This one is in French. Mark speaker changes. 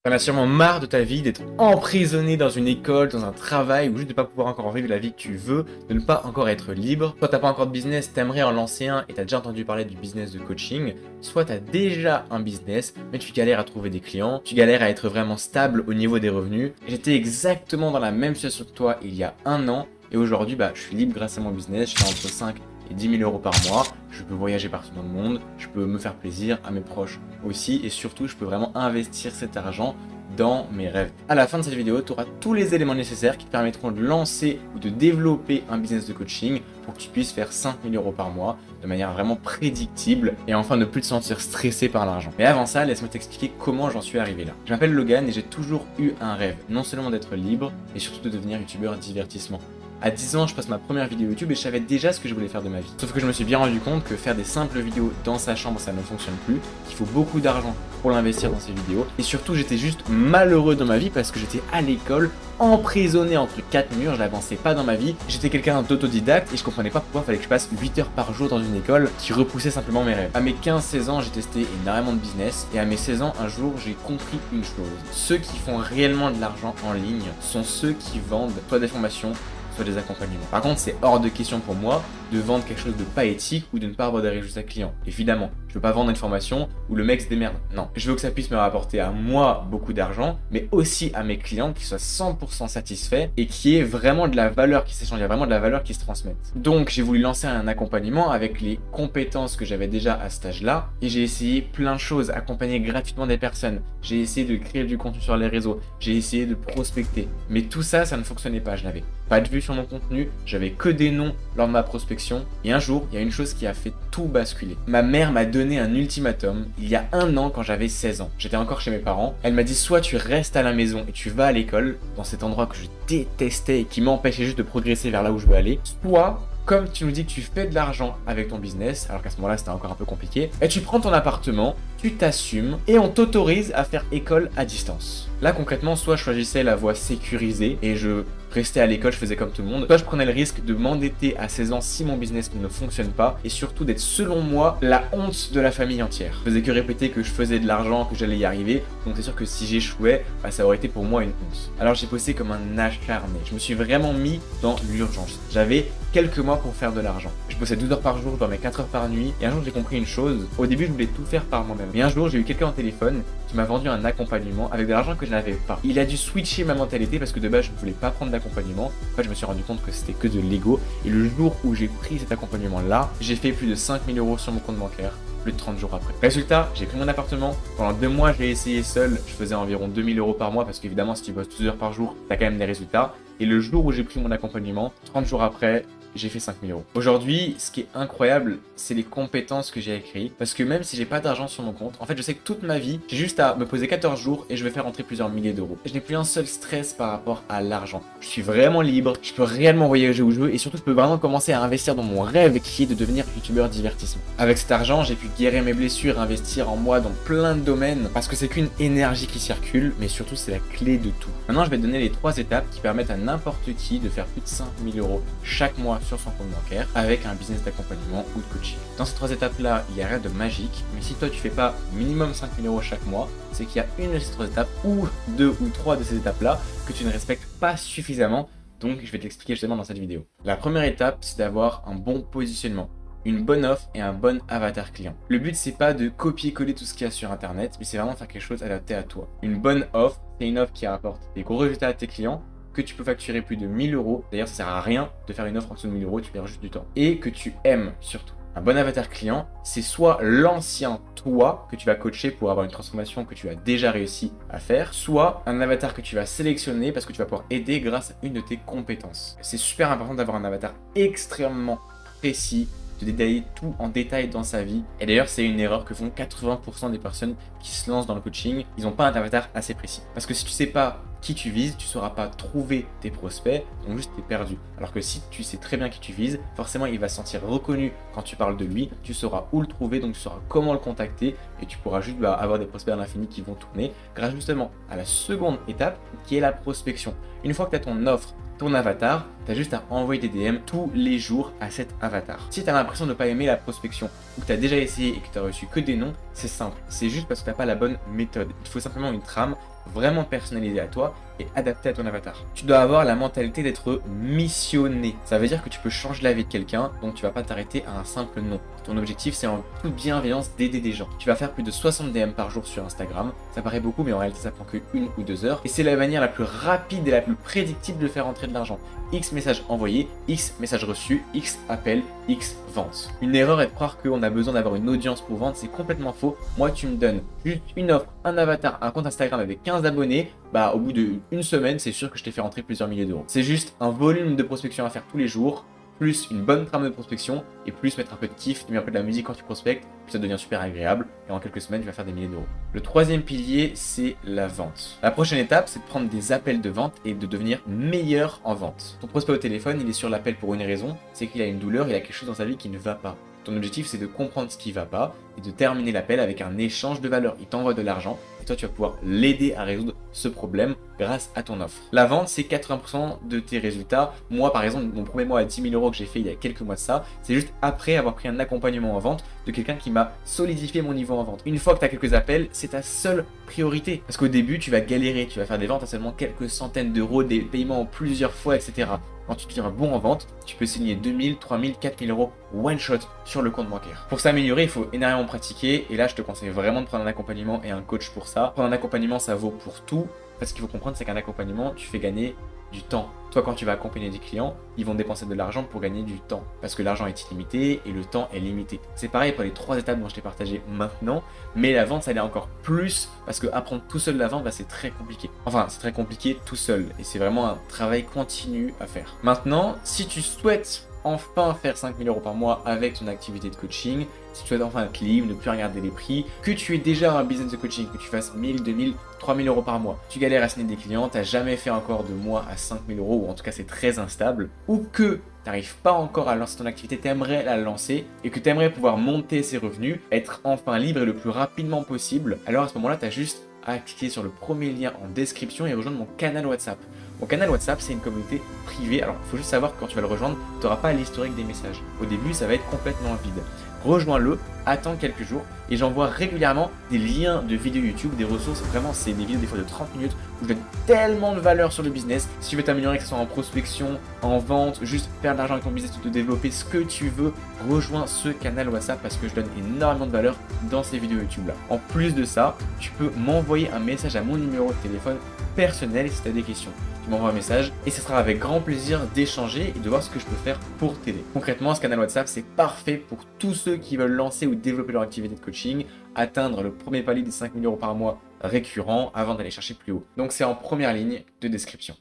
Speaker 1: T'en as sûrement marre de ta vie, d'être emprisonné dans une école, dans un travail, ou juste de pas pouvoir encore vivre la vie que tu veux, de ne pas encore être libre. Soit t'as pas encore de business, t'aimerais en lancer un et t'as déjà entendu parler du business de coaching. Soit t'as déjà un business, mais tu galères à trouver des clients, tu galères à être vraiment stable au niveau des revenus. J'étais exactement dans la même situation que toi il y a un an, et aujourd'hui je suis libre grâce à mon business, je fais entre 5 et 10 000 euros par mois, je peux voyager partout dans le monde, je peux me faire plaisir, à mes proches aussi, et surtout je peux vraiment investir cet argent dans mes rêves. À la fin de cette vidéo, tu auras tous les éléments nécessaires qui te permettront de lancer ou de développer un business de coaching pour que tu puisses faire 5 000 euros par mois de manière vraiment prédictible et enfin ne plus te sentir stressé par l'argent. Mais avant ça, laisse-moi t'expliquer comment j'en suis arrivé là. Je m'appelle Logan et j'ai toujours eu un rêve, non seulement d'être libre, mais surtout de devenir youtubeur divertissement. À 10 ans, je passe ma première vidéo YouTube et je savais déjà ce que je voulais faire de ma vie. Sauf que je me suis bien rendu compte que faire des simples vidéos dans sa chambre, ça ne fonctionne plus, qu'il faut beaucoup d'argent pour l'investir dans ces vidéos. Et surtout, j'étais juste malheureux dans ma vie parce que j'étais à l'école, emprisonné entre 4 murs, je n'avançais pas dans ma vie. J'étais quelqu'un d'autodidacte et je comprenais pas pourquoi il fallait que je passe 8 heures par jour dans une école qui repoussait simplement mes rêves. À mes 15-16 ans, j'ai testé énormément de business et à mes 16 ans, un jour, j'ai compris une chose. Ceux qui font réellement de l'argent en ligne sont ceux qui vendent soit des formations, soit des accompagnements. Par contre, c'est hors de question pour moi de vendre quelque chose de pas éthique ou de ne pas avoir des résultats clients. Évidemment, je veux pas vendre une formation où le mec se démerde. Non, je veux que ça puisse me rapporter à moi beaucoup d'argent, mais aussi à mes clients qui soient 100% satisfaits et qui aient vraiment de la valeur qui s'échange, il y a vraiment de la valeur qui se transmette. Donc, j'ai voulu lancer un accompagnement avec les compétences que j'avais déjà à cet âge-là et j'ai essayé plein de choses, accompagner gratuitement des personnes. J'ai essayé de créer du contenu sur les réseaux, j'ai essayé de prospecter, mais tout ça, ça ne fonctionnait pas. Je n'avais pas de vue sur mon contenu, j'avais que des noms lors de ma prospection. Et un jour, il y a une chose qui a fait tout basculer. Ma mère m'a donné un ultimatum il y a un an quand j'avais 16 ans. J'étais encore chez mes parents. Elle m'a dit soit tu restes à la maison et tu vas à l'école, dans cet endroit que je détestais et qui m'empêchait juste de progresser vers là où je veux aller, soit comme tu nous dis que tu fais de l'argent avec ton business, alors qu'à ce moment-là c'était encore un peu compliqué, et tu prends ton appartement, tu t'assumes et on t'autorise à faire école à distance. Là concrètement, soit je choisissais la voie sécurisée et je restais à l'école, je faisais comme tout le monde, soit je prenais le risque de m'endetter à 16 ans si mon business ne fonctionne pas et surtout d'être selon moi la honte de la famille entière. Je faisais que répéter que je faisais de l'argent, que j'allais y arriver, donc c'est sûr que si j'échouais, ça aurait été pour moi une honte. Alors j'ai bossé comme un acharné, je me suis vraiment mis dans l'urgence. J'avais quelques mois pour faire de l'argent. Je bossais 12 heures par jour, je dormais 4 heures par nuit et un jour j'ai compris une chose. Au début je voulais tout faire par moi-même. Mais un jour j'ai eu quelqu'un au téléphone qui m'a vendu un accompagnement avec de l'argent que je n'avais pas. Il a dû switcher ma mentalité parce que de base je ne voulais pas prendre d'accompagnement. En fait je me suis rendu compte que c'était que de l'ego. Et le jour où j'ai pris cet accompagnement là, j'ai fait plus de 5 000 euros sur mon compte bancaire. Plus de 30 jours après. Résultat, j'ai pris mon appartement. Pendant 2 mois, je l'ai essayé seul. Je faisais environ 2 000 euros par mois parce qu'évidemment, si tu bosses 12 heures par jour, tu as quand même des résultats. Et le jour où j'ai pris mon accompagnement, 30 jours après, j'ai fait 5 000 euros. Aujourd'hui, ce qui est incroyable, c'est les compétences que j'ai écrites. Parce que même si j'ai pas d'argent sur mon compte, en fait, je sais que toute ma vie, j'ai juste à me poser 14 jours et je vais faire rentrer plusieurs milliers d'euros. Je n'ai plus un seul stress par rapport à l'argent. Je suis vraiment libre, je peux réellement voyager où je veux et surtout, je peux vraiment commencer à investir dans mon rêve qui est de devenir youtubeur divertissement. Avec cet argent, j'ai pu guérir mes blessures, investir en moi dans plein de domaines parce que c'est qu'une énergie qui circule, mais surtout, c'est la clé de tout. Maintenant, je vais te donner les 3 étapes qui permettent à n'importe qui de faire plus de 5 000 euros chaque mois sur son compte bancaire avec un business d'accompagnement ou de coaching. Dans ces 3 étapes là, il n'y a rien de magique, mais si toi tu fais pas minimum 5 000 euros chaque mois, c'est qu'il y a une de ces 3 étapes ou 2 ou 3 de ces étapes là que tu ne respectes pas suffisamment, donc je vais t'expliquer justement dans cette vidéo. La première étape, c'est d'avoir un bon positionnement, une bonne offre et un bon avatar client. Le but c'est pas de copier-coller tout ce qu'il y a sur internet, mais c'est vraiment faire quelque chose adapté à toi. Une bonne offre, c'est une offre qui rapporte des gros résultats à tes clients, que tu peux facturer plus de 1000 euros. D'ailleurs, ça sert à rien de faire une offre en dessous de 1000 euros, tu perds juste du temps. Et que tu aimes surtout. Un bon avatar client, c'est soit l'ancien toi que tu vas coacher pour avoir une transformation que tu as déjà réussi à faire, soit un avatar que tu vas sélectionner parce que tu vas pouvoir aider grâce à une de tes compétences. C'est super important d'avoir un avatar extrêmement précis, de détailler tout en détail dans sa vie. Et d'ailleurs, c'est une erreur que font 80% des personnes qui se lancent dans le coaching. Ils n'ont pas un avatar assez précis. Parce que si tu sais pas qui tu vises, tu ne sauras pas trouver tes prospects, donc juste tu es perdu. Alors que si tu sais très bien qui tu vises, forcément il va se sentir reconnu quand tu parles de lui, tu sauras où le trouver, donc tu sauras comment le contacter et tu pourras juste avoir des prospects à l'infini qui vont tourner grâce justement à la seconde étape qui est la prospection. Une fois que tu as ton offre, ton avatar, tu as juste à envoyer des DM tous les jours à cet avatar. Si tu as l'impression de ne pas aimer la prospection ou que tu as déjà essayé et que tu as reçu que des noms, c'est simple. C'est juste parce que tu n'as pas la bonne méthode. Il faut simplement une trame vraiment personnalisé à toi et adapté à ton avatar. Tu dois avoir la mentalité d'être missionné. Ça veut dire que tu peux changer la vie de quelqu'un, donc tu vas pas t'arrêter à un simple nom. Ton objectif, c'est en toute bienveillance d'aider des gens. Tu vas faire plus de 60 DM par jour sur Instagram. Ça paraît beaucoup, mais en réalité, ça prend que 1 ou 2 heures. Et c'est la manière la plus rapide et la plus prédictible de faire entrer de l'argent. X messages envoyés, X messages reçus, X appels, X ventes. Une erreur est de croire qu'on a besoin d'avoir une audience pour vendre, c'est complètement faux. Moi, tu me donnes juste une offre, un avatar, un compte Instagram avec 15 abonnés, bah au bout d'une semaine, c'est sûr que je t'ai fait rentrer plusieurs milliers d'euros. C'est juste un volume de prospection à faire tous les jours, plus une bonne trame de prospection, et plus mettre un peu de kiff, mettre un peu de la musique quand tu prospectes, puis ça devient super agréable, et en quelques semaines, tu vas faire des milliers d'euros. Le troisième pilier, c'est la vente. La prochaine étape, c'est de prendre des appels de vente et de devenir meilleur en vente. Ton prospect au téléphone, il est sur l'appel pour une raison, c'est qu'il a une douleur, il a quelque chose dans sa vie qui ne va pas. Ton objectif, c'est de comprendre ce qui ne va pas et de terminer l'appel avec un échange de valeur. Il t'envoie de l'argent et toi, tu vas pouvoir l'aider à résoudre ce problème grâce à ton offre. La vente, c'est 80% de tes résultats. Moi, par exemple, mon premier mois à 10 000 euros que j'ai fait il y a quelques mois de ça, c'est juste après avoir pris un accompagnement en vente de quelqu'un qui m'a solidifié mon niveau en vente. Une fois que tu as quelques appels, c'est ta seule priorité. Parce qu'au début, tu vas galérer, tu vas faire des ventes à seulement quelques centaines d'euros, des paiements en plusieurs fois, etc. Quand tu deviens bon en vente, tu peux signer 2000, 3000, 4000 euros one shot sur le compte bancaire. Pour s'améliorer, il faut énormément pratiquer et là, je te conseille vraiment de prendre un accompagnement et un coach pour ça. Prendre un accompagnement, ça vaut pour tout. Parce qu'il faut comprendre, c'est qu'un accompagnement, tu fais gagner du temps. Toi, quand tu vas accompagner des clients, ils vont dépenser de l'argent pour gagner du temps. Parce que l'argent est illimité et le temps est limité. C'est pareil pour les 3 étapes dont je t'ai partagé maintenant. Mais la vente, ça l'est encore plus parce que apprendre tout seul la vente, bah, c'est très compliqué. Enfin, c'est très compliqué tout seul. Et c'est vraiment un travail continu à faire. Maintenant, si tu souhaites enfin faire 5 000 euros par mois avec ton activité de coaching, si tu souhaites enfin être libre, ne plus regarder les prix, que tu aies déjà un business de coaching, que tu fasses 1000, 2000, 3000 euros par mois, tu galères à signer des clients, tu n'as jamais fait encore de mois à 5 000 euros, ou en tout cas c'est très instable, ou que tu n'arrives pas encore à lancer ton activité, tu aimerais la lancer et que tu aimerais pouvoir monter ses revenus, être enfin libre et le plus rapidement possible, alors à ce moment-là, tu as juste à cliquer sur le premier lien en description et rejoindre mon canal WhatsApp. Mon canal WhatsApp, c'est une communauté privée. Alors, il faut juste savoir que quand tu vas le rejoindre, tu n'auras pas l'historique des messages. Au début, ça va être complètement vide. Rejoins-le, attends quelques jours et j'envoie régulièrement des liens de vidéos YouTube, des ressources. Vraiment, c'est des vidéos des fois de 30 minutes où je donne tellement de valeur sur le business. Si tu veux t'améliorer, que ce soit en prospection, en vente, juste faire de l'argent avec ton business ou te développer ce que tu veux, rejoins ce canal WhatsApp parce que je donne énormément de valeur dans ces vidéos YouTube là. En plus de ça, tu peux m'envoyer un message à mon numéro de téléphone personnel si tu as des questions. Tu m'envoies un message et ce sera avec grand plaisir d'échanger et de voir ce que je peux faire pour t'aider. Concrètement, ce canal WhatsApp, c'est parfait pour tous ceux qui veulent lancer ou développer leur activité de coaching, atteindre le premier palier des 5 000 euros par mois récurrents avant d'aller chercher plus haut. Donc c'est en première ligne de description.